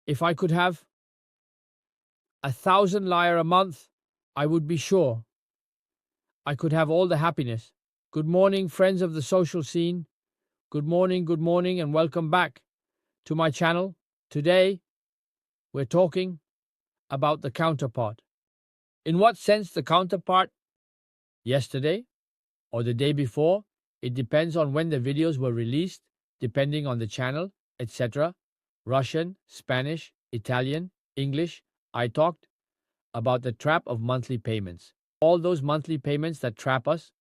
If I could have 1,000 lire a month, I would be sure I could have all the happiness. Good morning, friends of the social scene. Good morning, and welcome back to my channel. Today, we're talking about the counterpart. In what sense the counterpart? Yesterday or the day before? It depends on when the videos were released, depending on the channel, etc. Russian, Spanish, Italian, English. I talked about the trap of monthly payments. All those monthly payments that trap us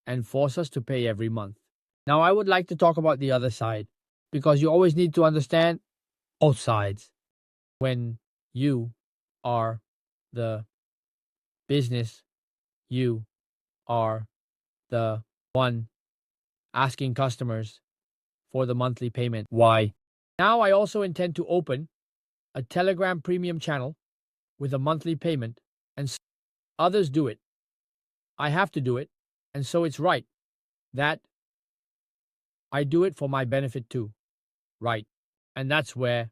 and force us to pay every month. Now, I would like to talk about the other side, because you always need to understand both sides. When you are the business, you are the one asking customers for the monthly payment. Why? Now I also intend to open a Telegram premium channel with a monthly payment, and others do it. I have to do it, and so it's right that I do it for my benefit too. Right. And that's where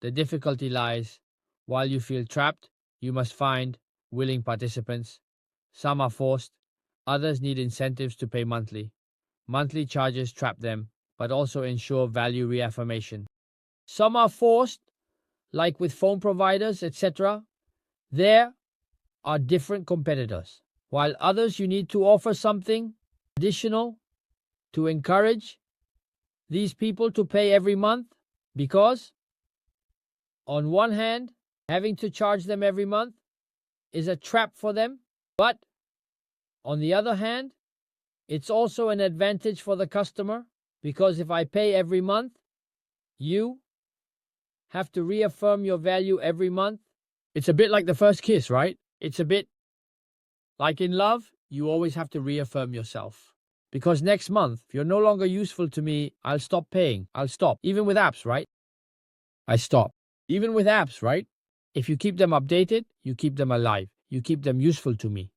the difficulty lies. While you feel trapped, you must find willing participants. Some are forced, others need incentives to pay monthly. Monthly charges trap them, but also ensure value reaffirmation. Some are forced, like with phone providers, etc. There are different competitors. While others, you need to offer something additional to encourage these people to pay every month, because on one hand, having to charge them every month is a trap for them, but on the other hand, it's also an advantage for the customer, because if I pay every month, you have to reaffirm your value every month. It's a bit like the first kiss, right? It's a bit like in love, you always have to reaffirm yourself. Because next month, if you're no longer useful to me, I'll stop paying. I'll stop. Even with apps, right? I stop. Even with apps, right? If you keep them updated, you keep them alive. You keep them useful to me.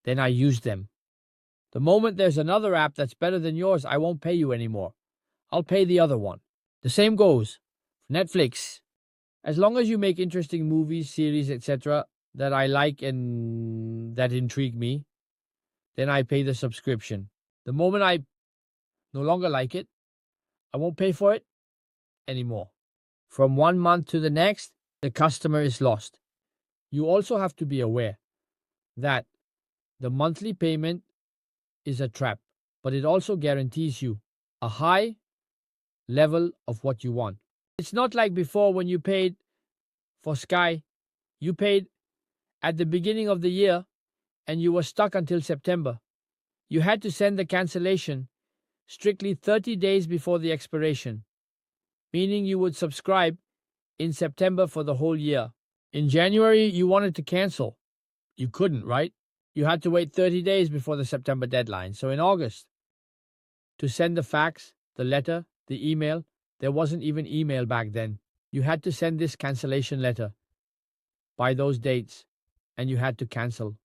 Then I use them. The moment there's another app that's better than yours, I won't pay you anymore. I'll pay the other one. The same goes for Netflix. As long as you make interesting movies, series, etc. that I like and that intrigue me, then I pay the subscription. The moment I no longer like it, I won't pay for it anymore. From one month to the next, the customer is lost. You also have to be aware that the monthly payment is a trap, but it also guarantees you a high level of what you want. It's not like before when you paid for Sky. You paid at the beginning of the year and you were stuck until September. You had to send the cancellation strictly 30 days before the expiration, meaning you would subscribe in September for the whole year. In January, you wanted to cancel. You couldn't, right? You had to wait 30 days before the September deadline. So in August, to send the fax, the letter, the email, there wasn't even email back then. You had to send this cancellation letter by those dates, and you had to cancel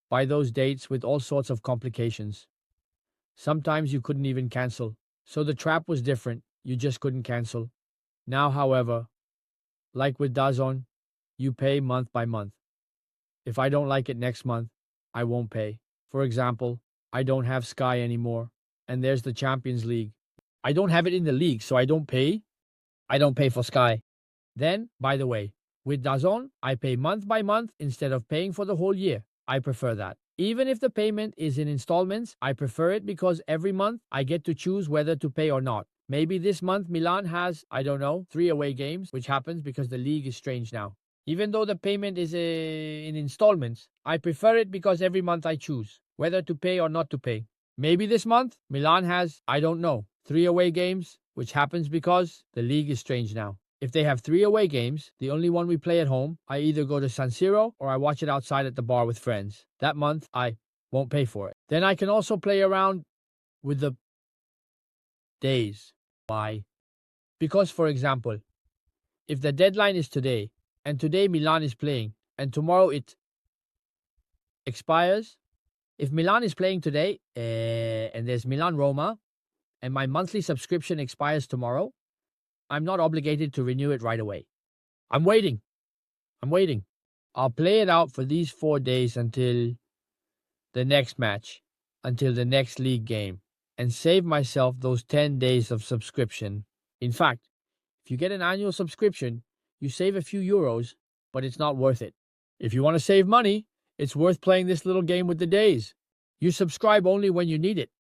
by those dates with all sorts of complications. Sometimes you couldn't even cancel. So the trap was different. You just couldn't cancel. Now, however, like with DAZN, you pay month by month. If I don't like it next month, I won't pay. For example, I don't have Sky anymore, and there's the Champions League. I don't have it in the league, so I don't pay. I don't pay for Sky. Then, by the way, with DAZN, I pay month by month instead of paying for the whole year. I prefer that. Even if the payment is in installments, I prefer it because every month I get to choose whether to pay or not. Maybe this month Milan has, 3 away games, which happens because the league is strange now. Even though the payment is in installments, I prefer it because every month I choose whether to pay or not to pay. Maybe this month Milan has, 3 away games, which happens because the league is strange now. If they have 3 away games, the only one we play at home, I either go to San Siro or I watch it outside at the bar with friends. That month, I won't pay for it. Then I can also play around with the days. Why? Because, for example, if the deadline is today, and today Milan is playing, and tomorrow it expires, if Milan is playing today, and there's Milan-Roma, and my monthly subscription expires tomorrow, I'm not obligated to renew it right away. I'm waiting. I'm waiting. I'll play it out for these 4 days until the next match, until the next league game, and save myself those 10 days of subscription. In fact, if you get an annual subscription, you save a few euros, but it's not worth it. If you want to save money, it's worth playing this little game with the days. You subscribe only when you need it,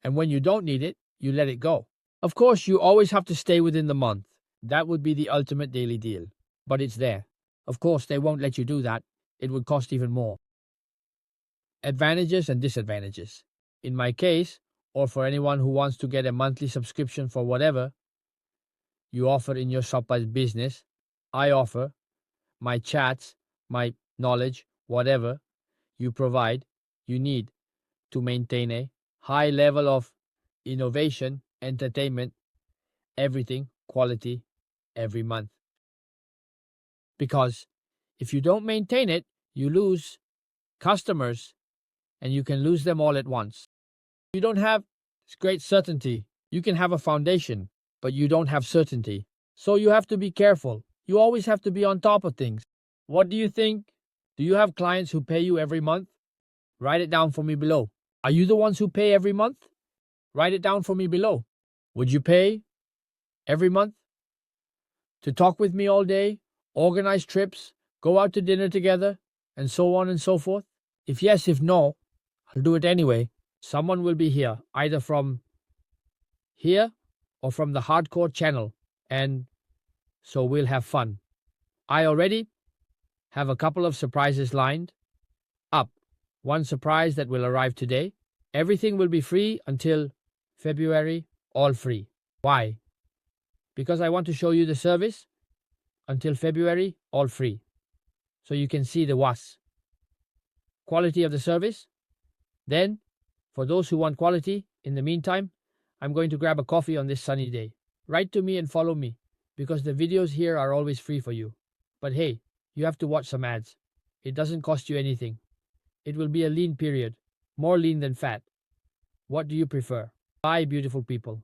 and when you don't need it, you let it go. Of course, you always have to stay within the month. That would be the ultimate daily deal, but it's there. Of course, they won't let you do that. It would cost even more. Advantages and disadvantages. In my case, or for anyone who wants to get a monthly subscription for whatever you offer in your shop's business, I offer my chats, my knowledge, whatever you provide, you need to maintain a high level of innovation, entertainment, everything, quality, every month. Because if you don't maintain it, you lose customers and you can lose them all at once. You don't have great certainty. You can have a foundation, but you don't have certainty. So you have to be careful. You always have to be on top of things. What do you think? Do you have clients who pay you every month? Write it down for me below. Are you the ones who pay every month? Write it down for me below. Would you pay every month to talk with me all day, organize trips, go out to dinner together, and so on and so forth? If yes, if no, I'll do it anyway. Someone will be here, either from here or from the hardcore channel, and so we'll have fun. I already have a couple of surprises lined up. One surprise that will arrive today. Everything will be free until February, all free. Why? Because I want to show you the service until February, all free. So you can see the quality of the service. Then, for those who want quality, in the meantime, I'm going to grab a coffee on this sunny day. Write to me and follow me, because the videos here are always free for you. But hey, you have to watch some ads. It doesn't cost you anything. It will be a lean period, more lean than fat. What do you prefer? Bye, beautiful people.